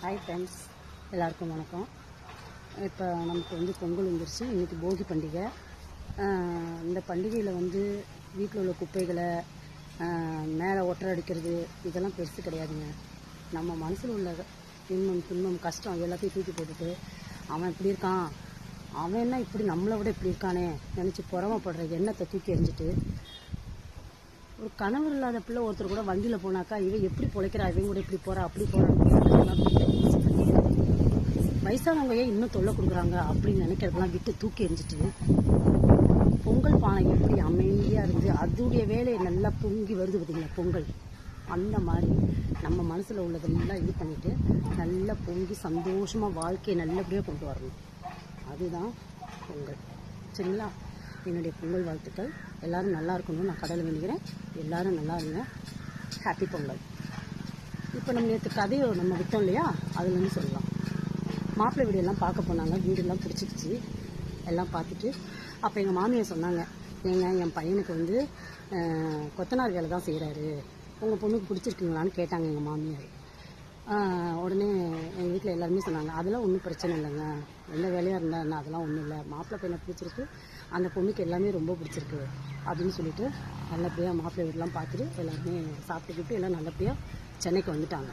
Hi friends, எல்லாருக்கும் வணக்கம். இப்போ நமக்கு பொங்கல் வந்துருச்சு. இன்றைக்கி போகி பண்டிகை. இந்த பண்டிகையில் வீட்டில் உள்ள குப்பைகளை மேலே ஒட்டரை அடிக்கிறது இதெல்லாம் பெருசு கிடையாதுங்க. நம்ம மனசில் உள்ள இன்பம் துன்பம் கஷ்டம் எல்லாத்தையும் தூக்கி போட்டுட்டு அவன் இப்படி இருக்கான், அவன் என்ன இப்படி நம்மளை விட இப்படி இருக்கானே நினச்சி பொறாமப்படுற எண்ணத்தை தூக்கி எறிஞ்சிட்டு, ஒரு கணவர் இல்லாத பிள்ளை ஒருத்தர் கூட வண்டியில் போனாக்கா இவன் எப்படி பொழைக்கிறா, இவங்க கூட இப்படி போகிறா அப்படி போகிறான்னு வயசானவங்க ஏன் இன்னும் தொல்லை கொடுக்குறாங்க அப்படின்னு நினைக்கிறதெல்லாம் விட்டு தூக்கி எறிஞ்சிட்டு, பொங்கல் பானை எப்படி அமைதியாக இருந்து அதோடைய வேலையை நல்லா பொங்கி வருது பார்த்தீங்களா பொங்கல், அந்த மாதிரி நம்ம மனசில் உள்ளதெல்லாம் இது பண்ணிவிட்டு நல்லா பொங்கி சந்தோஷமாக வாழ்க்கையை நல்லபடியாக கொண்டு வரணும். அதுதான் பொங்கல். சரிங்களா? என்னுடைய பொங்கல் வாழ்த்துக்கள். எல்லோரும் நல்லா இருக்கணும்னு நான் கடவுளை வேண்டிக்கிறேன். எல்லோரும் நல்லா இருங்க. ஹாப்பி பொங்கல். இப்போ நம்ம நேற்று கதையை நம்ம விட்டோம் இல்லையா, அதுலேருந்து சொல்லலாம். மாப்பிள்ளை வீடெல்லாம் பார்க்க போனாங்க. வீடெல்லாம் பிடிச்சிக்கிச்சு. எல்லாம் பார்த்துட்டு அப்போ எங்கள் மாமியார் சொன்னாங்க, ஏங்க என் பையனுக்கு கொத்தனார் வேலை தான் செய்கிறாரு, உங்கள் பொண்ணுக்கு பிடிச்சிருக்குங்களான்னு கேட்டாங்க எங்கள் மாமியார். உடனே எங்கள் வீட்டில் எல்லாருமே சொன்னாங்க, அதெல்லாம் ஒன்றும் பிரச்சனை இல்லைங்க, எந்த வேலையாக இருந்தால் என்ன, அதெல்லாம் ஒன்றும் இல்லை, மாப்பிள்ளை பையனை பிடிச்சிருக்கு, அந்த பொண்ணுக்கு எல்லாமே ரொம்ப பிடிச்சிருக்கு அப்படின்னு சொல்லிட்டு நல்லபடியாக மாப்பிள்ளை வீடெலாம் பார்த்துட்டு எல்லாருமே சாப்பிட்டுக்கிட்டு எல்லாம் நல்லபடியாக சென்னைக்கு வந்துட்டாங்க.